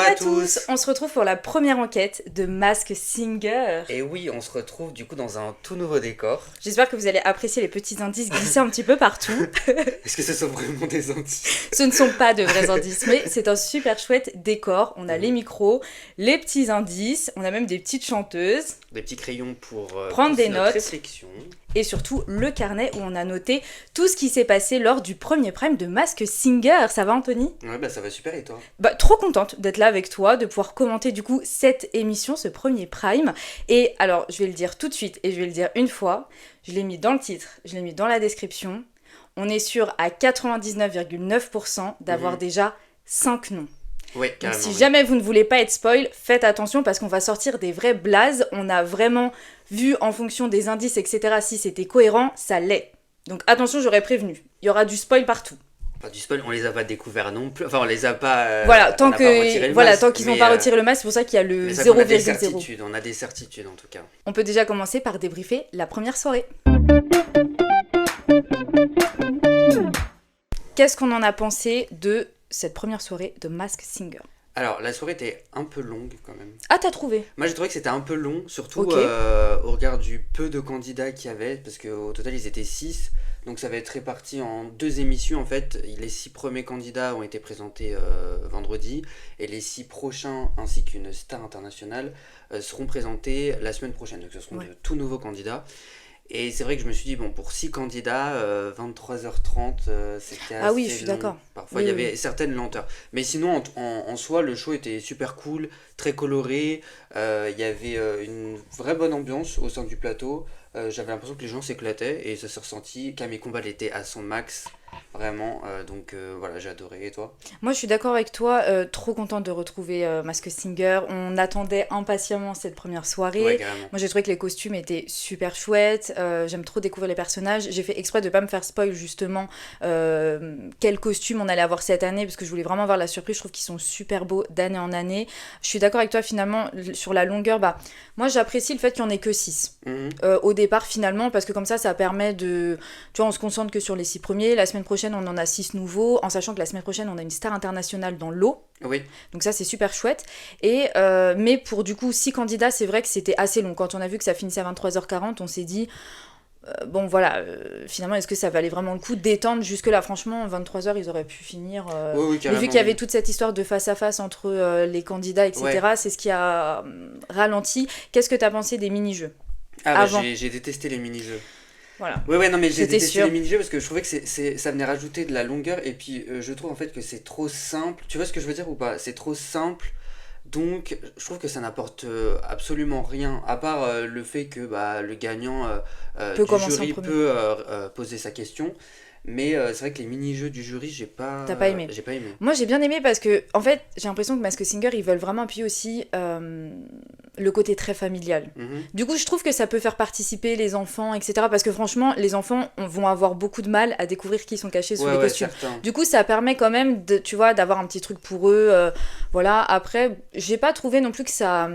à tous. On se retrouve pour la première enquête de Masked Singer. Et oui, on se retrouve du coup dans un tout nouveau décor. J'espère que vous allez apprécier les petits indices glissés un petit peu partout. Est-ce que ce sont vraiment des indices? Ce ne sont pas de vrais indices, mais c'est un super chouette décor. On a les micros, les petits indices, on a même des petites chanteuses. Des petits crayons pour prendre des notes. Réflexion. Et surtout le carnet où on a noté tout ce qui s'est passé lors du premier prime de Masked Singer. Ça va, Anthony? Ouais, bah ça va super, et toi? Bah, trop contente d'être là avec toi, de pouvoir commenter du coup cette émission, ce premier prime. Et alors, je vais le dire tout de suite et je vais le dire une fois, je l'ai mis dans le titre, je l'ai mis dans la description. On est sûr à 99,9% d'avoir déjà 5 noms. Ouais, donc si oui. jamais vous ne voulez pas être spoil, faites attention parce qu'on va sortir des vrais blazes. On a vraiment vu en fonction des indices, etc. si c'était cohérent, ça l'est. Donc attention, j'aurais prévenu. Il y aura du spoil partout. Pas du spoil, on les a pas découverts non plus. Enfin, on les a pas. Voilà, tant qu'ils n'ont pas retiré le masque, c'est pour ça qu'il y a le 0,0. On a des certitudes en tout cas. On peut déjà commencer par débriefer la première soirée. Qu'est-ce qu'on en a pensé de cette première soirée de Masked Singer? Alors, la soirée était un peu longue quand même. Ah, t'as trouvé? Moi, j'ai trouvé que c'était un peu long, surtout Ok. Au regard du peu de candidats qu'il y avait, parce qu'au total, ils étaient 6. Donc, ça va être réparti en 2 émissions. En fait, les 6 premiers candidats ont été présentés vendredi, et les 6 prochains, ainsi qu'une star internationale, seront présentés la semaine prochaine. Donc, ce seront de tout nouveaux candidats. Et c'est vrai que je me suis dit, bon, pour 6 candidats, 23h30, c'était assez Ah oui, je suis long. d'accord. Parfois, il y avait certaines lenteurs. Mais sinon, en soi, le show était super cool, très coloré. Il y avait une vraie bonne ambiance au sein du plateau. J'avais l'impression que les gens s'éclataient et ça s'est ressenti. Camille Combal était à son max, vraiment. Donc voilà, j'ai adoré. Et toi? Moi, je suis d'accord avec toi. Trop contente de retrouver Masked Singer. On attendait impatiemment cette première soirée. Ouais, carrément. Moi, j'ai trouvé que les costumes étaient super chouettes. J'aime trop découvrir les personnages. J'ai fait exprès de pas me faire spoil justement quels costumes on allait avoir cette année parce que je voulais vraiment avoir la surprise. Je trouve qu'ils sont super beaux d'année en année. Je suis d'accord avec toi finalement sur la longueur. Bah, moi, j'apprécie le fait qu'il n'y en ait que 6 au départ finalement parce que comme ça permet de... Tu vois, on se concentre que sur les 6 premiers. La semaine prochaine, on en a 6 nouveaux en sachant que la semaine prochaine, on a une star internationale dans l'eau. Oui. Donc ça, c'est super chouette. Et, mais pour du coup 6 candidats, c'est vrai que c'était assez long. Quand on a vu que ça finissait à 23h40, on s'est dit... bon voilà, finalement est-ce que ça valait vraiment le coup d'étendre jusque là? Franchement 23h ils auraient pu finir oui, mais vu qu'il y avait toute cette histoire de face à face entre les candidats etc. C'est ce qui a ralenti. Qu'est-ce que t'as pensé des mini-jeux avant? J'ai détesté les mini-jeux. Voilà. Ouais, non, mais j'ai détesté sûr. les mini-jeux parce que je trouvais que ça venait rajouter de la longueur et puis je trouve en fait que c'est trop simple. Tu vois ce que je veux dire ou pas? C'est trop simple. Donc, je trouve que ça n'apporte absolument rien, à part le fait que le gagnant du jury peut poser sa question. Mais c'est vrai que les mini-jeux du jury, j'ai pas aimé. Moi, j'ai bien aimé parce que, en fait, j'ai l'impression que Masked Singer, ils veulent vraiment appuyer aussi le côté très familial. Du coup, je trouve que ça peut faire participer les enfants, etc. Parce que franchement, les enfants vont avoir beaucoup de mal à découvrir qui sont cachés sous les costumes. Certain. Du coup, ça permet quand même, tu vois, d'avoir un petit truc pour eux. Voilà. Après, j'ai pas trouvé non plus que ça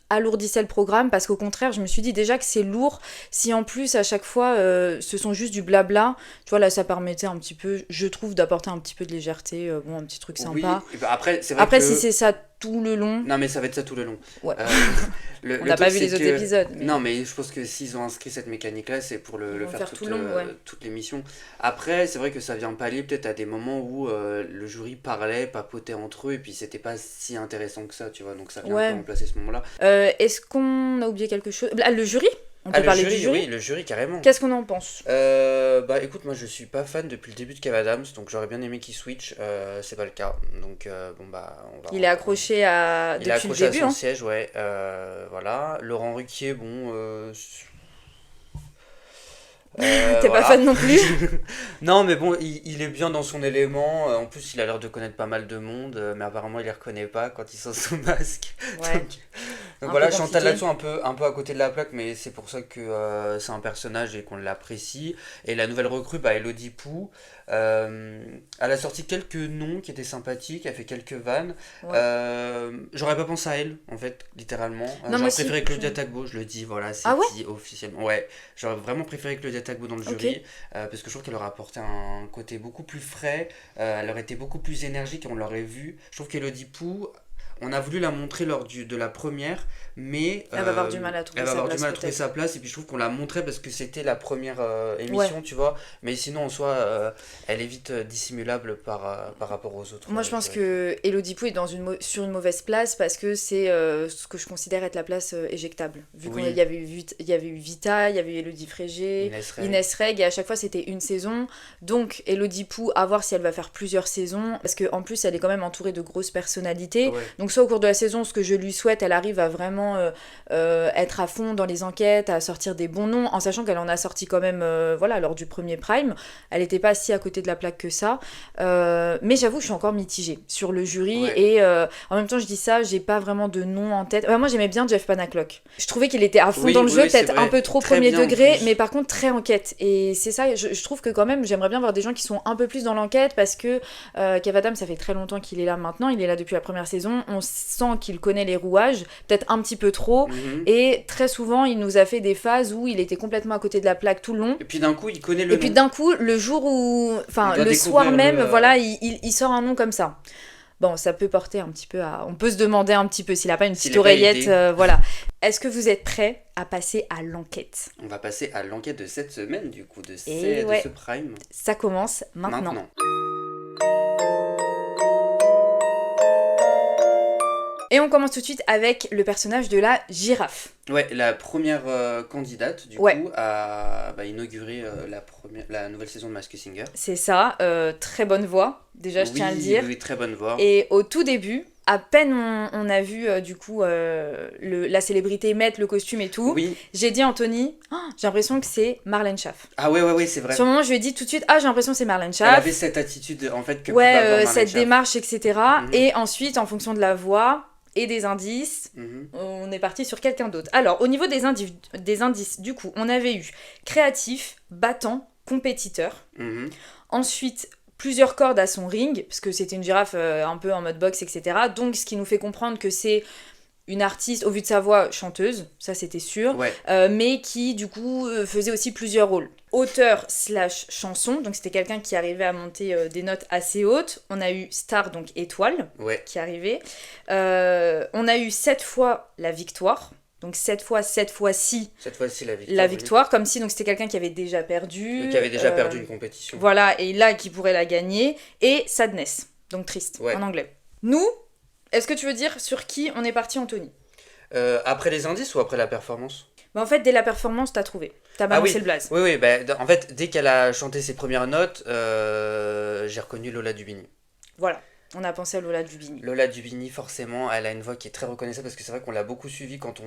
alourdissait le programme parce qu'au contraire, je me suis dit déjà que c'est lourd. Si en plus, à chaque fois, ce sont juste du blabla, tu vois, là, ça permettait un petit peu, je trouve, d'apporter un petit peu de légèreté. Bon, un petit truc sympa. Oui, après, c'est vrai après que... si c'est ça tout le long... Non, mais ça va être ça tout le long. Ouais. On n'a pas vu les autres épisodes. Mais... Non, mais je pense que s'ils ont inscrit cette mécanique-là, c'est pour le faire tout le long, toute l'émission. Après, c'est vrai que ça vient pallier peut-être à des moments où le jury parlait, papotait entre eux, et puis c'était pas si intéressant que ça, tu vois. Donc ça vient un peu remplacer ce moment-là. Est-ce qu'on a oublié quelque chose? Le jury? On peut parler du jury? Oui, le jury, carrément. Qu'est-ce qu'on en pense? Écoute, moi je suis pas fan depuis le début de Kev Adams, donc j'aurais bien aimé qu'il switch, c'est pas le cas. Donc on va... Il est accroché depuis le début, à son siège, ouais. Voilà. Laurent Ruquier, bon... T'es pas fan non plus? Non, mais bon, il est bien dans son élément. En plus, il a l'air de connaître pas mal de monde, mais apparemment, il les reconnaît pas quand ils sont sous masque. Ouais. Donc voilà, Chantal là-dessous un peu à côté de la plaque, mais c'est pour ça que c'est un personnage et qu'on l'apprécie. Et la nouvelle recrue, Elodie Pou, elle a sorti quelques noms qui étaient sympathiques, elle fait quelques vannes. J'aurais pas pensé à elle, en fait, littéralement. J'aurais préféré Claudia Tagbo, je le dis, voilà, c'est dit officiellement. Ouais, j'aurais vraiment préféré Claudia Tagbo dans le jury, parce que je trouve qu'elle aurait apporté un côté beaucoup plus frais, elle aurait été beaucoup plus énergique et on l'aurait vu. Je trouve qu'Elodie Pou, on a voulu la montrer lors de la première, mais elle va avoir du mal à trouver sa place. Elle va avoir du mal à trouver sa place, et puis je trouve qu'on l'a montrée parce que c'était la première émission, tu vois. Mais sinon, en soi, elle est vite dissimulable par rapport aux autres. Moi, je pense que Elodie Pou est sur une mauvaise place parce que c'est ce que je considère être la place éjectable. Vu qu'il y avait eu Vita, il y avait eu Elodie Frégé, Inès Reg, et à chaque fois c'était une saison. Donc Elodie Pou, à voir si elle va faire plusieurs saisons, parce qu'en plus elle est quand même entourée de grosses personnalités. Ouais. Donc soit au cours de la saison, ce que je lui souhaite, elle arrive à vraiment être à fond dans les enquêtes, à sortir des bons noms, en sachant qu'elle en a sorti quand même lors du premier prime. Elle n'était pas si à côté de la plaque que ça. Mais j'avoue, je suis encore mitigée sur le jury, et en même temps je dis ça, j'ai pas vraiment de nom en tête. Moi j'aimais bien Jeff Panaclock. Je trouvais qu'il était à fond dans le jeu, peut-être un peu trop très premier degré, mais par contre très enquête. Et c'est ça, je trouve que quand même j'aimerais bien voir des gens qui sont un peu plus dans l'enquête, parce que Kev Adams, ça fait très longtemps qu'il est là maintenant, il est là depuis la première saison, on sent qu'il connaît les rouages, peut-être un petit peu trop, et très souvent il nous a fait des phases où il était complètement à côté de la plaque tout le long. Et puis d'un coup il connaît le nom. Et puis d'un coup, le jour où, enfin le soir même, il sort un nom comme ça. Bon, ça peut porter un petit peu à... On peut se demander un petit peu s'il n'a pas une petite oreillette. Voilà. Est-ce que vous êtes prêts à passer à l'enquête ? On va passer à l'enquête de cette semaine, du coup, de ce prime. Ça commence maintenant. Et on commence tout de suite avec le personnage de la girafe. Ouais, la première candidate, du coup, à inaugurer la nouvelle saison de Masked Singer. C'est ça, très bonne voix, déjà je tiens à le dire. Oui, très bonne voix. Et au tout début, à peine on a vu la célébrité mettre le costume et tout, j'ai dit à Anthony, j'ai l'impression que c'est Marlène Schaff. Ah ouais, c'est vrai. Sur le moment, je lui ai dit tout de suite, j'ai l'impression que c'est Marlène Schaff. Elle avait cette attitude, en fait, que pouvait avoir Marlène cette Schaff. démarche, etc. Et ensuite, en fonction de la voix et des indices, on est parti sur quelqu'un d'autre. Alors, au niveau des indices, du coup, on avait eu créatif, battant, compétiteur. Ensuite, plusieurs cordes à son ring, parce que c'était une girafe un peu en mode boxe, etc. Donc, ce qui nous fait comprendre que c'est une artiste, au vu de sa voix, chanteuse, ça c'était sûr, mais qui du coup faisait aussi plusieurs rôles. Auteur/chanson, donc c'était quelqu'un qui arrivait à monter des notes assez hautes. On a eu star, donc étoile, qui arrivait. On a eu 7 fois la victoire. Donc 7 fois-ci la victoire, comme si donc c'était quelqu'un qui avait déjà perdu. Qui avait déjà perdu une compétition. Voilà, et là qui pourrait la gagner. Et sadness, donc triste en anglais. Nous, est-ce que tu veux dire sur qui on est parti, Anthony ? Après les indices ou après la performance ? En fait, dès la performance, t'as trouvé. T'as balancé le blaze. Oui, en fait, dès qu'elle a chanté ses premières notes, j'ai reconnu Lola Dubini. Voilà, on a pensé à Lola Dubini. Lola Dubini, forcément, elle a une voix qui est très reconnaissable, parce que c'est vrai qu'on l'a beaucoup suivie quand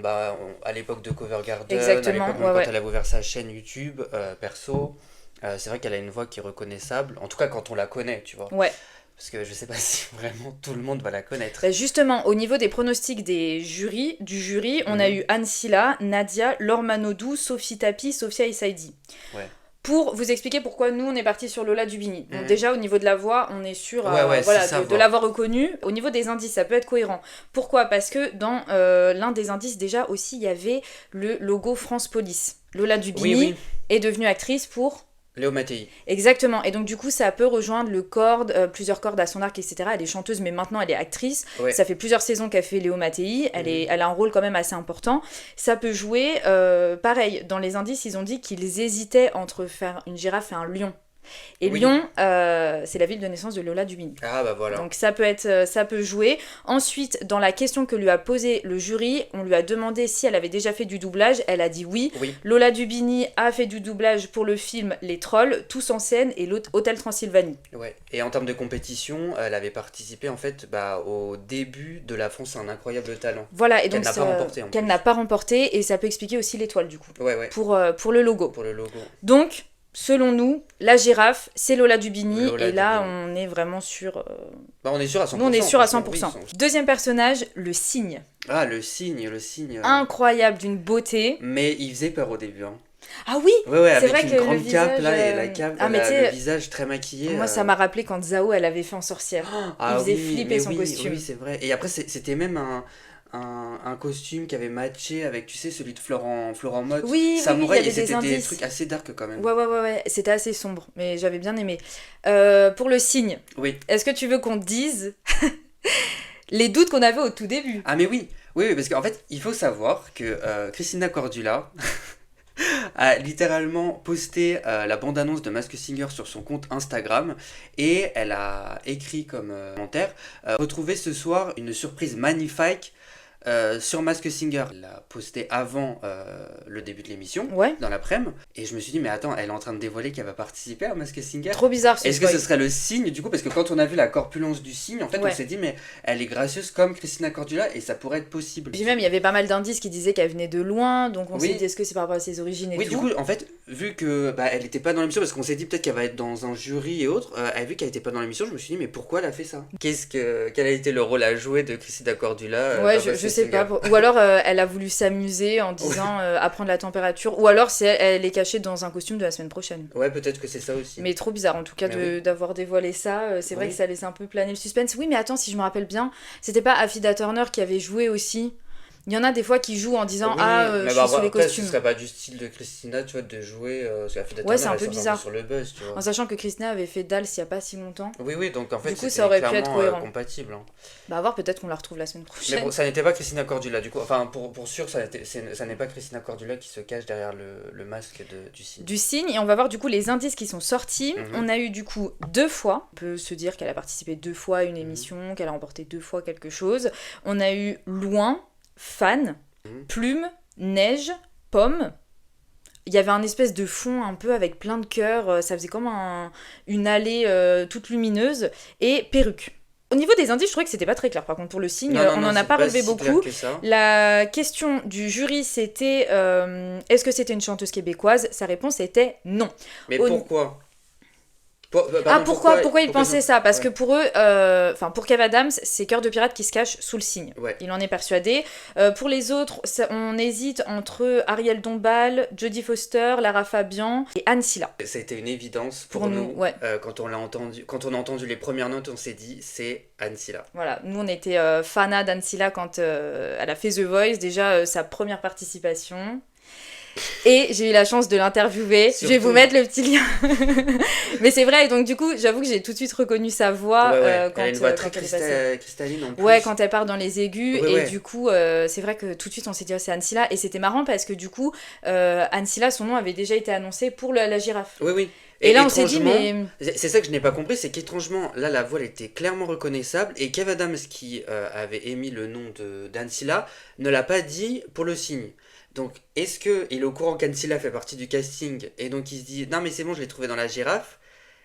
à l'époque de Cover Garden, exactement, à l'époque quand elle avait ouvert sa chaîne YouTube, perso. C'est vrai qu'elle a une voix qui est reconnaissable, en tout cas quand on la connaît, tu vois. Ouais. Parce que je sais pas si vraiment tout le monde va la connaître. Justement, au niveau des pronostics du jury, on a eu Anne Silla, Nadia, Laure Manodou, Sophie Tapi, Sophia Essaidi. Ouais. Pour vous expliquer pourquoi nous on est parti sur Lola Dubini. Donc déjà au niveau de la voix, on est sûr de l'avoir reconnue. Au niveau des indices, ça peut être cohérent. Pourquoi ? Parce que dans l'un des indices déjà aussi, il y avait le logo France Police. Lola Dubini est devenue actrice pour... Léo Mattei. Exactement, et donc du coup ça peut rejoindre plusieurs cordes à son arc, etc. Elle est chanteuse, mais maintenant elle est actrice. Ça fait plusieurs saisons qu'elle fait Léo Mattei, elle a un rôle quand même assez important. Ça peut jouer, pareil, dans les indices ils ont dit qu'ils hésitaient entre faire une girafe et un lion. Et Lyon, c'est la ville de naissance de Lola Dubini. Ah bah voilà. Donc ça peut jouer. Ensuite, dans la question que lui a posée le jury, on lui a demandé si elle avait déjà fait du doublage. Elle a dit oui. Lola Dubini a fait du doublage pour le film Les Trolls, Tous en scène et Hôtel Transylvanie. Ouais. Et en termes de compétition, elle avait participé en fait au début de La France a un incroyable talent. Voilà, et donc qu'elle n'a pas remporté, et ça peut expliquer aussi l'étoile du coup. Pour le logo. Pour le logo. Donc selon nous, la girafe, c'est Lola Dubini, et là, on est vraiment sûr... on est sûr à 100%. Nous, on est sûr à 100%. Deuxième personnage, le cygne. Ah, le cygne. Incroyable, d'une beauté. Mais il faisait peur au début. Ah oui, c'est avec vrai une que grande le cape, visage, là, et la cape, le visage très maquillé. Moi, ça m'a rappelé quand Zao, elle avait fait en sorcière. Il faisait flipper son costume. Oui, c'est vrai. Et après, c'était même un costume qui avait matché avec, tu sais, celui de Florent Mott. Samouraï, et c'était des trucs assez dark quand même. Ouais, c'était assez sombre, mais j'avais bien aimé. Pour le cygne, est-ce que tu veux qu'on dise les doutes qu'on avait au tout début. Ah mais oui, oui, parce qu'en fait, il faut savoir que Christina Cordula a littéralement posté la bande-annonce de Masked Singer sur son compte Instagram et elle a écrit comme commentaire retrouvez ce soir une surprise magnifique sur Masked Singer. Elle l'a posté avant le début de l'émission, Ouais. dans l'après-midi, et je me suis dit mais attends, elle est en train de dévoiler qu'elle va participer à Masked Singer. Trop bizarre ce Est-ce que spoil. ce serait le signe du coup, parce que quand on a vu la corpulence du signe, en fait Ouais. on s'est dit mais elle est gracieuse comme Christina Cordula et ça pourrait être possible. Puis même, il y avait pas mal d'indices qui disaient qu'elle venait de loin, donc on Oui. s'est dit est-ce que c'est par rapport à ses origines et Oui, tout. du coup, en fait, vu que elle était pas dans l'émission, parce qu'on s'est dit peut-être qu'elle va être dans un jury et autres, vu qu'elle était pas dans l'émission, je me suis dit, mais pourquoi elle a fait ça? Quel a été le rôle à jouer de Christina Cordula Ouais, dans je Masked sais Singer? pas. Ou alors elle a voulu s'amuser en disant apprendre la température. Ou alors elle est cachée dans un costume de la semaine prochaine. Ouais, peut-être que c'est ça aussi. Mais trop bizarre en tout cas Mais d'avoir dévoilé ça. C'est vrai Oui. que ça laisse un peu planer le suspense. Oui, mais attends, si je me rappelle bien, c'était pas Affida Turner qui avait joué aussi. Il y en a des fois qui jouent en disant Oui, je suis sous les après, costumes. ce serait pas du style de Christina, tu vois, de jouer parce qu'Affida Ouais, Turner, c'est un elle peu sort bizarre. sur le buzz, tu vois. En sachant que Christina avait fait Dals il y a pas si longtemps. Oui, oui, donc en fait, Du coup, c'était ça aurait pu clairement être cohérent. compatible. Hein. Bah à voir, peut-être qu'on la retrouve la semaine prochaine. Mais bon, ça n'était pas Christina Cordula, du coup. Enfin, pour sûr, ça n'est pas Christina Cordula qui se cache derrière le masque du signe. Du signe, et on va voir du coup les indices qui sont sortis. Mhm. On a eu du coup 2 fois, on peut se dire qu'elle a participé 2 fois à une émission, qu'elle a remporté 2 fois quelque chose. On a eu loin, fan, Mhm. plume, neige, pomme. Il y avait un espèce de fond un peu avec plein de cœurs, ça faisait comme une allée toute lumineuse, et perruque. Au niveau des indices, je trouvais que c'était pas très clair. Par contre, pour le signe, Non, non, on non, n'en a c'est pas relevé si clair beaucoup. que ça. La question du jury, c'était est-ce que c'était une chanteuse québécoise? Sa réponse était non. Mais Au- pourquoi Pourquoi ils pensaient ça? Parce Ouais. que pour eux, pour Kev Adams, c'est Cœur de pirate qui se cache sous le signe. Ouais. Il en est persuadé. Pour les autres, on hésite entre Ariel Dombal, Jodie Foster, Lara Fabian et Anne Silla. Ça a été une évidence Pour pour nous, nous. ouais. Quand on a entendu les premières notes, on s'est dit c'est Anne Silla. Voilà, nous on était fanat d'Anne Silla quand elle a fait The Voice, déjà sa première participation. Et j'ai eu la chance de l'interviewer. Je vais Surtout. vous mettre le petit lien. Mais c'est vrai, et donc du coup, j'avoue que j'ai tout de suite reconnu sa voix quand Elle a une voix quand très elle est passée. cristalline en plus. Ouais, quand elle part dans les aigus, Ouais, et ouais. du coup, c'est vrai que tout de suite on s'est dit, oh, c'est Anne Silla, et c'était marrant parce que du coup, Anne Silla, son nom avait déjà été annoncé pour la girafe. Oui, oui. Et là, on s'est dit, étrangement, mais. C'est ça que je n'ai pas compris, c'est qu'étrangement, là, la voix elle était clairement reconnaissable, et Kev Adams, qui avait émis le nom d'Anne Silla, ne l'a pas dit pour le signe. Donc, est-ce qu'il est au courant qu'Anne Silla fait partie du casting, et donc il se dit, non mais c'est bon, je l'ai trouvé dans la girafe,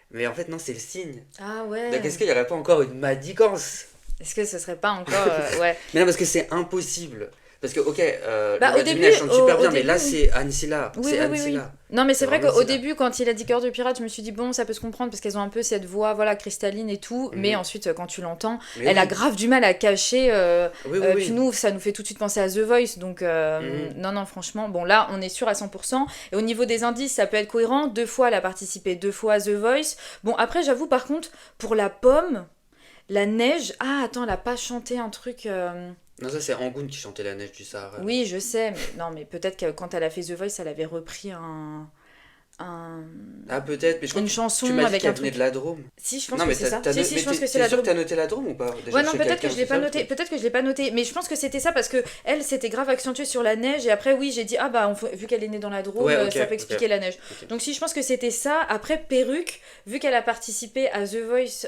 mais en fait non, c'est le signe. Ah ouais. Donc est-ce qu'il n'y aurait pas encore une manigance? Est-ce que ce serait pas encore. Ouais. Mais non, parce que c'est impossible. Parce que, ok, Bah, Laura au début, Duvernay, elle chante super au bien, mais début, là, oui. c'est Anne Silla. Oui, c'est oui, Anne oui, oui. Silla. Non, mais c'est C'est vrai vraiment qu'au Silla. début, quand il a dit Cœur de pirate, je me suis dit, bon, ça peut se comprendre parce qu'elles ont un peu cette voix, voilà, cristalline et tout. Mhm. Mais ensuite, quand tu l'entends, Mais elle oui. a grave du mal à cacher. Oui, oui, oui. Puis nous, ça nous fait tout de suite penser à The Voice. Donc, Mhm. non, non, franchement, bon, là, on est sûr à 100%. Et au niveau des indices, ça peut être cohérent. 2 fois, elle a participé 2 fois à The Voice. Bon, après, j'avoue, par contre, pour la pomme, la neige. Ah, attends, elle a pas chanté un truc. Non, ça, c'est Angoun qui chantait La neige du Sahara. Oui, je sais, mais non, mais peut-être que quand elle a fait The Voice, elle avait repris Ah, peut-être, mais je crois une que chanson tu m'as dit avec qu'elle un venait truc. de la Drôme. Si, je pense Non, que mais c'est ça. t'as Si, noté- si, mais je pense t'es- que c'est t'es la sûr que Drôme. t'as noté la Drôme ou pas? Déjà, Ouais, non, chez peut-être que quelqu'un, je l'ai c'est pas ça, le noté. truc. Peut-être que je l'ai pas noté. Mais je pense que c'était ça parce que elle, c'était grave accentué sur la neige. Et après, oui, j'ai dit, ah bah, vu qu'elle est née dans la Drôme, Ouais, ok, ça peut expliquer ok. la neige. Ok. Donc, si, je pense que c'était ça. Après, perruque, vu qu'elle a participé à The Voice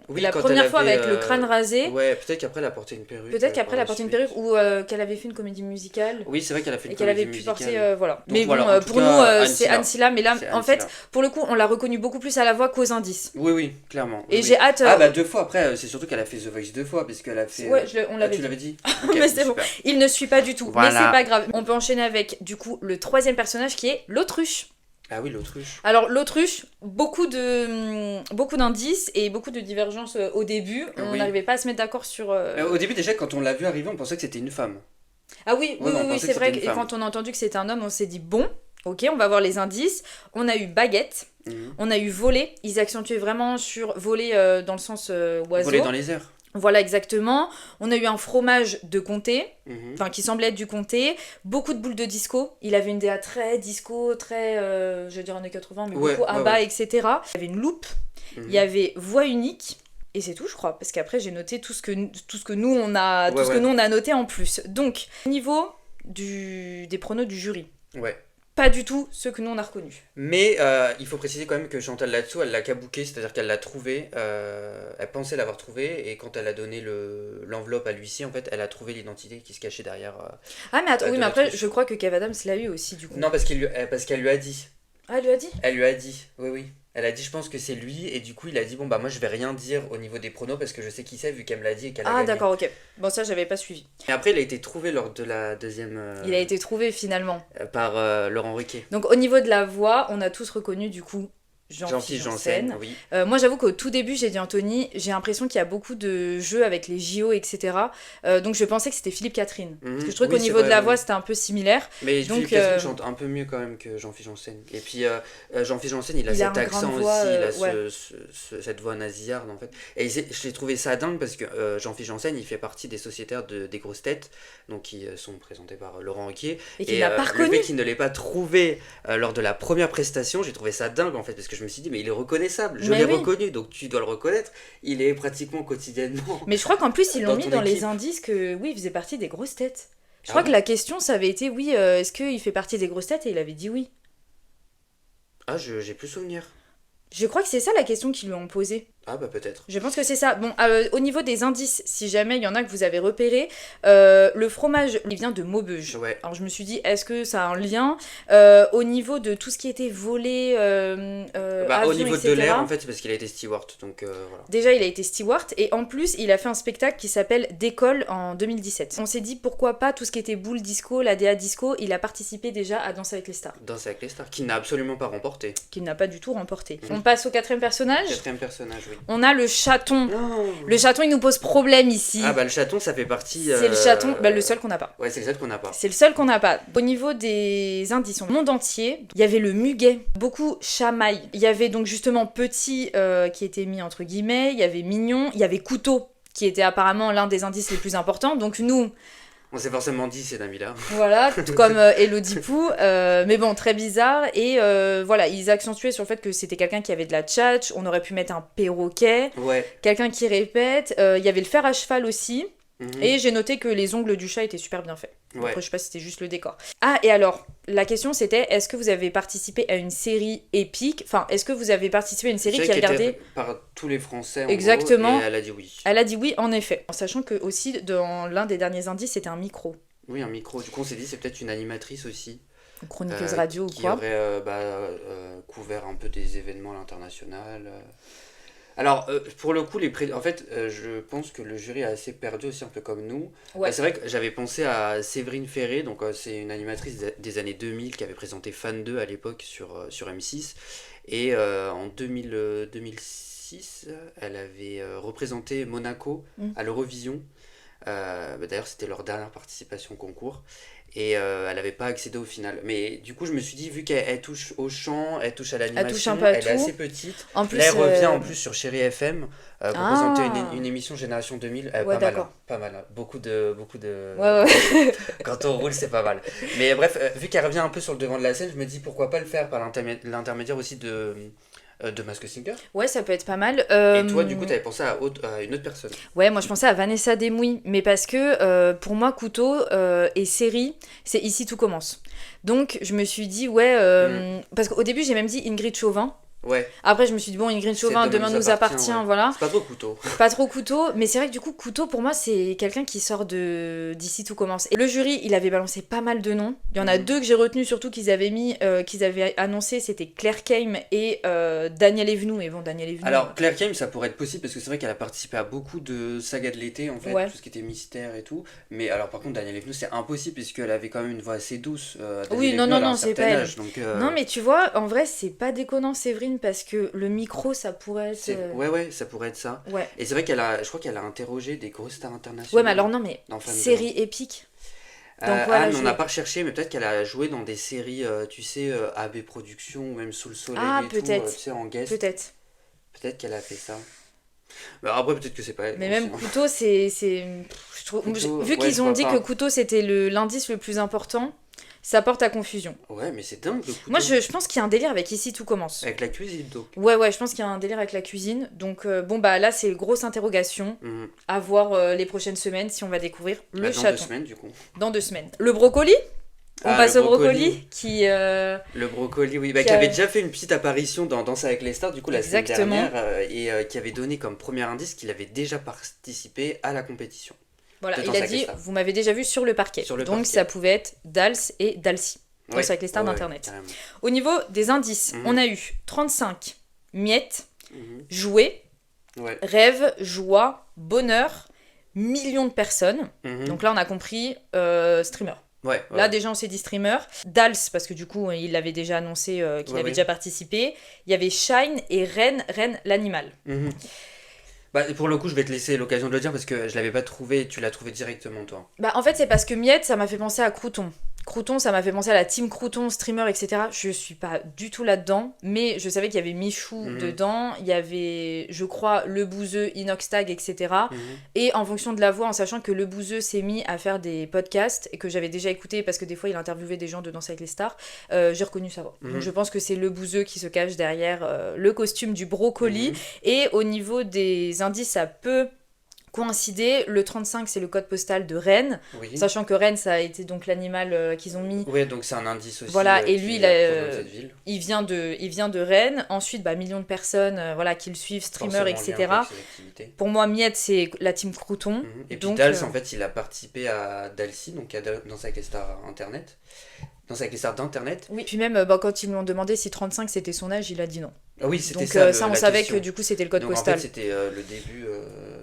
Oui, la quand première elle fois avait, avec le crâne rasé, Ouais, peut-être qu'après, elle a porté une perruque. peut-être qu'après, elle a par porté la une perruque suite. ou qu'elle avait fait une comédie musicale. Oui, c'est vrai qu'elle a fait une Et qu'elle avait comédie pu porter, musicale. voilà. Donc Mais voilà, bon, en tout pour cas, nous, Anne c'est Silla. Anne Silla. Mais là, C'est en Anne fait, Silla. pour le coup, on l'a reconnu beaucoup plus à la voix qu'aux indices. Oui, oui, clairement. Et oui, j'ai oui. hâte. Ah, bah 2 fois après, c'est surtout qu'elle a fait The Voice 2 fois, parce qu'elle a fait. Ouais, on Ah, l'avait tu dit. l'avais dit. Mais c'est bon. super. Il ne suit pas du tout. Voilà. Mais c'est pas grave. On peut enchaîner avec, du coup, le 3e personnage qui est l'autruche. Ah oui, l'autruche. Alors, l'autruche, beaucoup d'indices et beaucoup de divergences au début. On Oui. n'arrivait pas à se mettre d'accord sur. Au début, déjà, quand on l'a vu arriver, on pensait que c'était une femme. Ah oui, oui, Ouais, on oui, pensait c'est que vrai. c'était une Et femme. quand on a entendu que c'était un homme, on s'est dit bon, ok, on va voir les indices. On a eu baguette. Mhm. On a eu voler. Ils accentuaient vraiment sur voler dans le sens oiseau. Voler dans les airs. Voilà, exactement. On a eu un fromage de comté. Mhm. Enfin, qui semblait être du comté, beaucoup de boules de disco. Il avait une DA très disco, très, je vais dire années 80, mais Ouais, beaucoup ouais, ABBA, ouais. etc. Il y avait une loupe, Mhm. il y avait voix unique, Et c'est tout, je crois, parce qu'après j'ai noté tout ce que nous on a, Ouais, que ouais. nous on a noté en plus. Donc, au niveau des pronos du jury, Ouais. pas du tout ceux que nous on a reconnus. Mais il faut préciser quand même que Chantal là-dessous, elle l'a kabouké, c'est-à-dire qu'elle l'a trouvé, elle pensait l'avoir trouvé, et quand elle a donné l'enveloppe à l'huissier, en fait, elle a trouvé l'identité qui se cachait derrière. Ah mais attends, oui de mais après l'autruche. je crois que Kev Adams l'a eu aussi du coup. Non, parce qu'elle lui a dit. Ah, elle lui a dit? Elle lui a dit, oui, oui. Elle a dit, je pense que c'est lui, et du coup, il a dit, bon, bah, moi, je vais rien dire au niveau des pronos parce que je sais qui c'est, vu qu'elle me l'a dit et qu'elle a Ah gagné. d'accord, ok. Bon ça j'avais pas suivi. Et après, il a été trouvé lors de la deuxième. Il a été trouvé finalement. Par Laurent Ruquier. Donc au niveau de la voix, on a tous reconnu du coup Jean-Philippe Janssen. Janssen, oui. Moi j'avoue qu'au tout début j'ai dit Anthony, j'ai l'impression qu'il y a beaucoup de jeux avec les JO, etc. Donc je pensais que c'était Philippe Catherine. Parce que je trouve Oui, qu'au c'est niveau vrai, de la oui. voix c'était un peu similaire. Mais Donc, Philippe Catherine chante un peu mieux quand même que Jean-Philippe Janssen. Et puis Jean-Philippe Janssen, il a Il a cet un accent grain de aussi, voix, il a ouais. cette voix nasillarde en fait. Et j'ai trouvé ça dingue parce que Jean-Philippe Janssen, il fait partie des sociétaires des grosses têtes, donc qui sont présentés par Laurent Ruquier. Et qu'il n'a pas Le reconnu. fait qu'il ne l'ait pas trouvé lors de la première prestation, j'ai trouvé ça dingue en fait, parce que je me suis dit, mais il est reconnaissable, je Mais l'ai oui. reconnu, donc tu dois le reconnaître. Il est pratiquement quotidiennement. Mais je crois qu'en plus ils l'ont Dans mis ton dans les équipe. indices que oui il faisait partie des grosses têtes. Je Ah crois ouais. que la question ça avait été oui est-ce qu'il fait partie des grosses têtes et il avait dit oui. Ah, j'ai plus souvenir. Je crois que c'est ça la question qu'ils lui ont posée. Ah bah peut-être. Je pense que c'est ça. Bon, au niveau des indices, si jamais il y en a que vous avez repéré, le fromage, il vient de Maubeuge. Ouais. Alors je me suis dit, est-ce que ça a un lien au niveau de tout ce qui était volé, Bah, au avion, niveau de etc. l'air, en fait, c'est parce qu'il a été steward, donc voilà. Déjà, il a été steward et en plus, il a fait un spectacle qui s'appelle D'école en 2017. On s'est dit pourquoi pas tout ce qui était boule disco, la DA disco, il a participé déjà à Danser avec les stars, Danser avec les stars, qui n'a absolument pas remporté. qu'il n'a pas du tout remporté. Mhm. On passe au quatrième personnage. Quatrième personnage, oui. On a le chaton. Non. Le chaton, il nous pose problème ici. Ah bah le chaton, ça fait partie. C'est le chaton, bah, le seul qu'on n'a pas. Ouais, c'est le seul qu'on n'a pas. C'est le seul qu'on n'a pas. Au niveau des indices, au monde entier, il y avait le muguet, beaucoup chamaille. Il y avait donc justement petit qui était mis entre guillemets, il y avait mignon, il y avait couteau qui était apparemment l'un des indices les plus importants. Donc nous, On s'est forcément dit, c'est Nabila. voilà, tout comme Elodie Pou, mais bon, très bizarre. Et voilà, ils accentuaient sur le fait que c'était quelqu'un qui avait de la tchatch, on aurait pu mettre un perroquet, Ouais. quelqu'un qui répète, il y avait le fer à cheval aussi. Mhm. Et j'ai noté que les ongles du chat étaient super bien faits. Ouais. Après, je sais pas si c'était juste le décor. Ah, et alors, la question c'était, est-ce que vous avez participé à une série épique? Enfin, est-ce que vous avez participé à une série Série qui a était regardé... par tous les Français, en Exactement. gros, et elle a dit oui. Elle a dit oui, en effet. En sachant que aussi, dans l'un des derniers indices, c'était un micro. Oui, un micro. Du coup, on s'est dit, c'est peut-être une animatrice aussi. Une chroniqueuse radio ou qui quoi. aurait couvert un peu des événements à l'international. Alors, pour le coup, en fait, je pense que le jury a assez perdu aussi, un peu comme nous. Ouais. C'est vrai que j'avais pensé à Séverine Ferré, donc c'est une animatrice des années 2000 qui avait présenté Fan 2 à l'époque sur M6. Et en 2006, elle avait représenté Monaco à l'Eurovision. D'ailleurs, c'était leur dernière participation au concours. Et elle n'avait pas accédé au final. Mais du coup, je me suis dit, vu qu'elle touche au chant, elle touche à l'animation, touche un peu à elle est tout. assez petite. En plus, Là, elle revient en plus sur Chéri FM pour Ah. présenter une émission Génération 2000. Ouais, pas mal, d'accord. hein, pas mal. Hein. Beaucoup de... Ouais, ouais. Quand on roule, c'est pas mal. Mais bref, vu qu'elle revient un peu sur le devant de la scène, je me dis pourquoi pas le faire par l'intermédiaire aussi de Masked Singer. Ouais, ça peut être pas mal. Et toi, du coup, t'avais pensé à une autre personne. Ouais, moi je pensais à Vanessa Demouy, mais parce que pour moi, Couteau et série, c'est ici tout commence. Donc je me suis dit, ouais, parce qu'au début j'ai même dit Ingrid Chauvin. Ouais, Après je me suis dit, bon, Ingrid Chauvin, demain nous appartient, ouais. voilà. C'est pas trop couteau. Pas trop Couteau, mais c'est vrai que du coup, Couteau pour moi c'est quelqu'un qui sort d'ici tout commence. Et le jury, il avait balancé pas mal de noms. Il y en a deux que j'ai retenus surtout qu'ils avaient mis, qu'ils avaient annoncé, c'était Claire Keim et Daniel Evenou. Mais bon, Daniel Evenou. Alors, Claire Keim, ça pourrait être possible parce que c'est vrai qu'elle a participé à beaucoup de sagas de l'été en fait, Ouais. tout ce qui était mystère et tout. Mais alors, par contre, Daniel Evenou, c'est impossible puisqu'elle avait quand même une voix assez douce. Oui, Daniel non, Evenou, non, elle a un non, c'est certain pas elle. âge, donc, Non, mais tu vois, en vrai, c'est pas déconnant, Séverine, parce que le micro, ça pourrait être. Ouais, ça pourrait être ça. Ouais. Et c'est vrai je crois qu'elle a interrogé des grosses stars internationales. Ouais, mais alors non, mais dans Fan série épique. Donc, voilà, mais on je- n'a pas recherché, mais peut-être qu'elle a joué dans des séries, tu sais, AB Productions ou même Sous le Soleil Ah, et tout, peut-être. tu sais, en guest. Peut-être. Peut-être qu'elle a fait ça. Bah, après, peut-être que c'est pas elle. Mais aussi, même hein. Couteau, je trouve, Couteau, vu ouais, qu'ils je ont vois dit pas. que Couteau c'était l'indice le plus important, ça porte à confusion. Ouais, mais c'est dingue le couteau. Moi, je pense qu'il y a un délire avec Ici tout commence. Avec la cuisine, donc. Ouais, je pense qu'il y a un délire avec la cuisine. Donc, bon, bah là, c'est grosse interrogation. À voir les prochaines semaines si on va découvrir le chaton. Dans 2 semaines, du coup. Dans 2 semaines. Le brocoli. On passe au brocoli qui... Le brocoli, oui. Qui avait déjà fait une petite apparition dans Danse avec les stars, du coup, la semaine dernière. Et qui avait donné comme premier indice qu'il avait déjà participé à la compétition. Voilà, il a dit, vous m'avez déjà vu sur le parquet. Donc ça pouvait être Dals et Dalcy. Danse avec les stars d'Internet. Carrément. Au niveau des indices, on a eu 35 miettes, jouets, rêve, joie, bonheur, millions de personnes. Donc là, on a compris streamer. Là, déjà, on s'est dit streamer. Dals, parce que du coup, il l'avait déjà annoncé qu'il avait déjà participé. Il y avait Shine et Ren l'animal. Bah, pour le coup, je vais te laisser l'occasion de le dire parce que je l'avais pas trouvé, tu l'as trouvé directement, toi. Bah, en fait, c'est parce que Miette, ça m'a fait penser à Crouton. Crouton, ça m'a fait penser à la team Crouton, streamer, etc. Je suis pas du tout là-dedans, mais je savais qu'il y avait Michou dedans, il y avait, je crois, Le Bouzeux, Inoxtag, etc. Et en fonction de la voix, en sachant que Le Bouzeux s'est mis à faire des podcasts et que j'avais déjà écouté parce que des fois il interviewait des gens de Danse avec les stars, j'ai reconnu sa voix. Donc je pense que c'est Le Bouzeux qui se cache derrière le costume du brocoli. Et au niveau des indices, ça peut coïncider. Le 35, c'est le code postal de Rennes, sachant que Rennes, ça a été donc l'animal qu'ils ont mis. Oui, donc c'est un indice aussi. Voilà, et lui, il vient de Rennes. Ensuite, millions de personnes qui le suivent, streamers, etc. Pour moi, Miette, c'est la team Crouton. Et puis Dals, en fait, il a participé à Dalcy, donc à Danse avec les stars Internet. Danse avec les stars d'Internet. Oui, puis même quand ils lui ont demandé si 35 c'était son âge, il a dit non. Ah oui, c'était donc, ça. Ça, on savait question. Que du coup, c'était le code postal. En fait, c'était le début,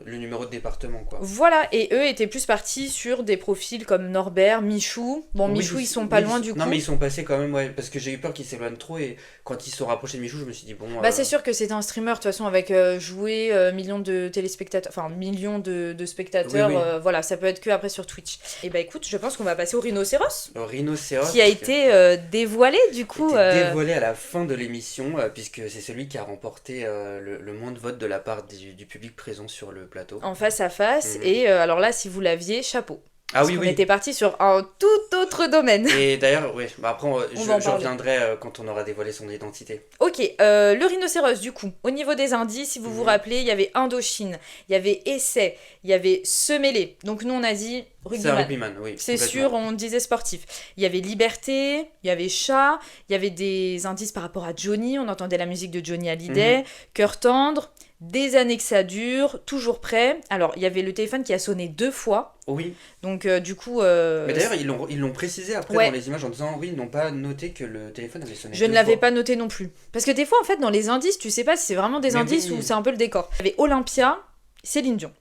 le numéro de département, quoi. Voilà, et eux étaient plus partis sur des profils comme Norbert, Michou. Bon, Michou, ils sont pas loin du coup. Non, mais ils sont passés quand même, parce que j'ai eu peur qu'ils s'éloignent trop, et quand ils se sont rapprochés de Michou, je me suis dit, bon. C'est sûr que c'était un streamer, de toute façon, avec jouer millions de téléspectateurs, enfin, millions de spectateurs. Voilà, ça peut être que après sur Twitch. Et écoute, je pense qu'on va passer au rhinocéros. Au rhinocéros. Qui a été dévoilé, du coup. Dévoilé à la fin de l'émission, puisque c'est celui qui a remporté le moins de votes de la part du public présent sur le plateau. En face à face, et alors là, si vous l'aviez, chapeau. Ah oui, on était parti sur un tout autre domaine. Et d'ailleurs, après, je reviendrai quand on aura dévoilé son identité. Ok, le rhinocéros, du coup, au niveau des indices, si vous vous rappelez, il y avait Indochine, il y avait Essai, il y avait Semélé. Donc nous, on a dit rugbyman. C'est un rugbyman, oui. C'est sûr, on disait sportif. Il y avait Liberté, il y avait Chat, il y avait des indices par rapport à Johnny, on entendait la musique de Johnny Hallyday, Cœur tendre, Des années que ça dure, toujours prêt. Alors, il y avait le téléphone qui a sonné 2 fois. Oui. Donc, du coup... Mais d'ailleurs, ils l'ont précisé après dans les images en disant, oui, ils n'ont pas noté que le téléphone avait sonné 2 fois. Je ne l'avais pas noté non plus. Parce que des fois, en fait, dans les indices, tu sais pas si c'est vraiment des indices ou c'est un peu le décor. Il y avait Olympia, Céline Dion.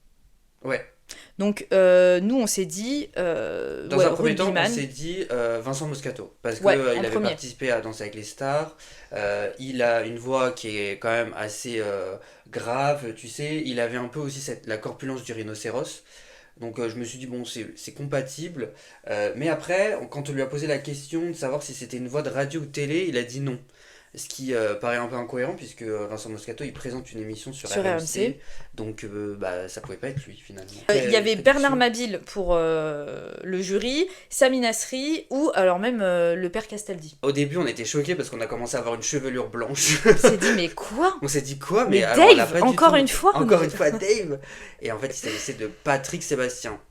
Ouais. Donc, nous, on s'est dit... dans un premier temps, on s'est dit Vincent Moscato. Parce qu'il avait participé à Danser avec les stars. Il a une voix qui est quand même assez grave, tu sais. Il avait un peu aussi la corpulence du rhinocéros. Donc je me suis dit, bon, c'est compatible. Mais après, quand on lui a posé la question de savoir si c'était une voix de radio ou télé, il a dit non. Ce qui paraît un peu incohérent puisque Vincent Moscato il présente une émission sur RMC. Donc ça pouvait pas être lui finalement. Il y avait Bernard Mabille pour le jury, Sami Nasri ou alors même le père Castaldi. Au début on était choqués parce qu'on a commencé à avoir une chevelure blanche. On s'est dit mais quoi ? On s'est dit quoi ? Mais alors, Dave, encore une fois Dave. Et en fait il s'agissait de Patrick Sébastien.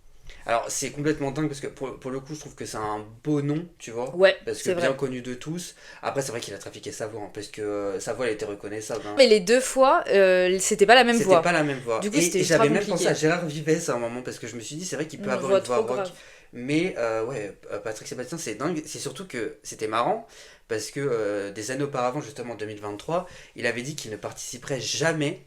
Alors c'est complètement dingue parce que pour le coup je trouve que c'est un beau nom, tu vois. Ouais, parce que bien connu de tous. Après c'est vrai qu'il a trafiqué sa voix, parce que sa voix elle était reconnaissable. Mais les 2 fois, c'était pas la même voix. C'était pas la même voix. Du coup c'était j'avais même pensé à Gérard Vives à un moment parce que je me suis dit c'est vrai qu'il peut avoir une voix rock. Grave. Mais Patrick Sébastien c'est dingue. C'est surtout que c'était marrant parce que des années auparavant, justement en 2023, il avait dit qu'il ne participerait jamais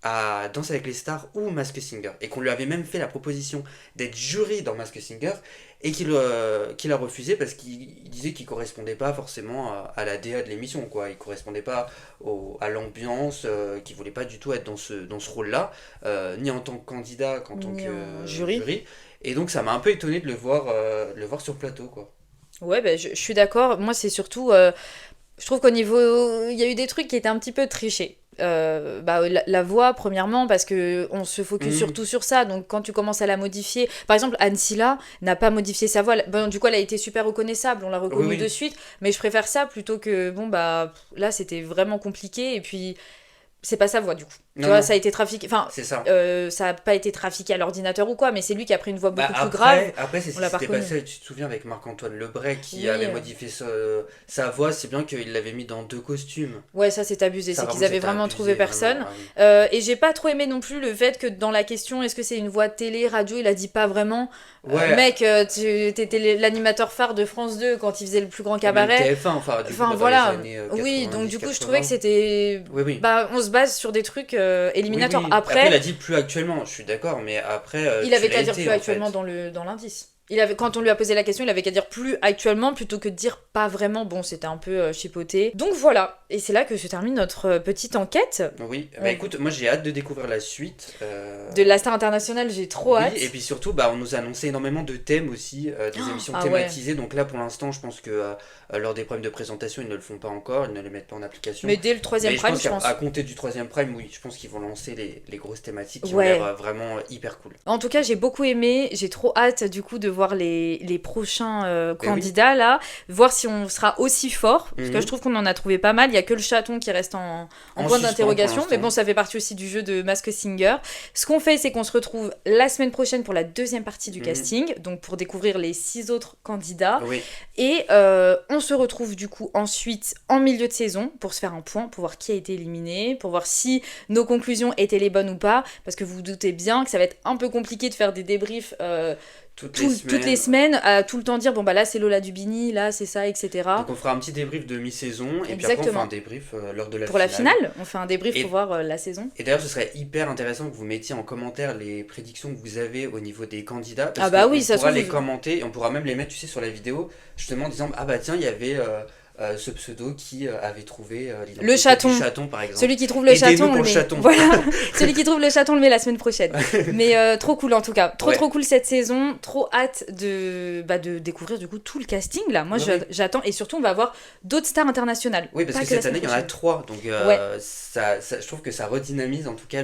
à Danse avec les stars ou Masked Singer, et qu'on lui avait même fait la proposition d'être jury dans Masked Singer et qu'il a refusé parce qu'il disait qu'il correspondait pas forcément à la DA de l'émission, quoi. Il correspondait pas à l'ambiance, qu'il voulait pas du tout être dans ce rôle-là, ni en tant que candidat qu'en tant que jury. Et donc ça m'a un peu étonné de le voir sur le plateau, quoi. Ouais, je suis d'accord. Moi c'est surtout... je trouve qu'au niveau... Il y a eu des trucs qui étaient un petit peu trichés. la voix, premièrement, parce qu'on se focus surtout sur ça. Donc, quand tu commences à la modifier... Par exemple, Anne Silla n'a pas modifié sa voix. Bon, du coup, elle a été super reconnaissable. On l'a reconnue de suite. Mais je préfère ça plutôt que... Là, c'était vraiment compliqué. Et puis... C'est pas sa voix du coup. Tu vois, ça a été trafiqué. Enfin, c'est ça. Ça a pas été trafiqué à l'ordinateur ou quoi, mais c'est lui qui a pris une voix beaucoup plus grave. Après, c'est ce qui s'était passé, tu te souviens, avec Marc-Antoine Lebray qui avait modifié sa voix. C'est bien qu'il l'avait mis dans 2 costumes. Ouais, ça c'est abusé. C'est qu'ils avaient vraiment trouvé personne. Et j'ai pas trop aimé non plus le fait que dans la question, est-ce que c'est une voix télé, radio, il a dit pas vraiment. Mec, t'étais l'animateur phare de France 2 quand il faisait le plus grand cabaret. TF1, enfin voilà. Oui, donc du coup, je trouvais que c'était. On se base sur des trucs éliminatoires. Après, il a dit plus actuellement, je suis d'accord, mais après. Il avait qu'à dire plus actuellement dans l'indice. Quand on lui a posé la question, il avait qu'à dire plus actuellement plutôt que de dire pas vraiment. Bon, c'était un peu chipoté. Donc voilà, et c'est là que se termine notre petite enquête. Oui, écoute, moi j'ai hâte de découvrir la suite. De la Star Internationale, j'ai trop hâte. Et puis surtout, on nous a annoncé énormément de thèmes aussi, des émissions thématisées. Donc là, pour l'instant, je pense que lors des problèmes de présentation, ils ne le font pas encore, ils ne les mettent pas en application. Mais dès le 3e prime, je pense. À compter du 3e prime, oui, je pense qu'ils vont lancer les grosses thématiques qui ont l'air vraiment hyper cool. En tout cas, j'ai beaucoup aimé, j'ai trop hâte du coup de voir les prochains candidats là, voir si on sera aussi fort, parce que je trouve qu'on en a trouvé pas mal. Il y a que le chaton qui reste en point d'interrogation, mais bon, ça fait partie aussi du jeu de Mask Singer. Ce qu'on fait, c'est qu'on se retrouve la semaine prochaine pour la 2e partie du casting, donc pour découvrir les 6 autres candidats. Et on se retrouve du coup ensuite en milieu de saison pour se faire un point, pour voir qui a été éliminé, pour voir si nos conclusions étaient les bonnes ou pas, parce que vous vous doutez bien que ça va être un peu compliqué de faire des débriefs toutes les semaines, à tout le temps dire là c'est Lola Dubini, là c'est ça, etc. Donc on fera un petit débrief de mi-saison et puis après on fera un débrief lors de la finale. Pour la finale, on fait un débrief pour voir la saison. Et d'ailleurs ce serait hyper intéressant que vous mettiez en commentaire les prédictions que vous avez au niveau des candidats. Parce on pourra les commenter et on pourra même les mettre sur la vidéo, justement en disant tiens, il y avait ce pseudo qui avait trouvé le chaton. Du chaton par exemple. Celui qui trouve le chaton, on le met. Chaton. Voilà. Celui qui trouve le chaton, on le met la semaine prochaine. Mais trop cool en tout cas. Trop cool cette saison. Trop hâte de découvrir du coup tout le casting là. Moi j'attends, et surtout on va avoir d'autres stars internationales. Oui, parce que cette année il y en a 3. Donc je trouve que ça redynamise en tout cas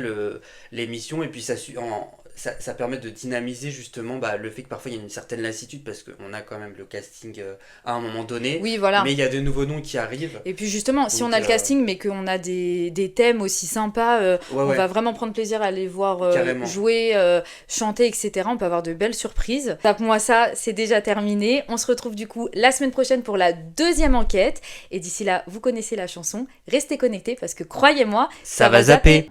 l'émission, et puis ça permet de dynamiser justement le fait que parfois il y a une certaine lassitude parce qu'on a quand même le casting à un moment donné. Oui, voilà. Mais il y a de nouveaux noms qui arrivent. Et puis justement, si on a le casting mais qu'on a des thèmes aussi sympas, on va vraiment prendre plaisir à les voir jouer, chanter, etc. On peut avoir de belles surprises. Tape-moi ça, c'est déjà terminé. On se retrouve du coup la semaine prochaine pour la 2e enquête. Et d'ici là, vous connaissez la chanson. Restez connectés parce que croyez-moi, ça va zapper.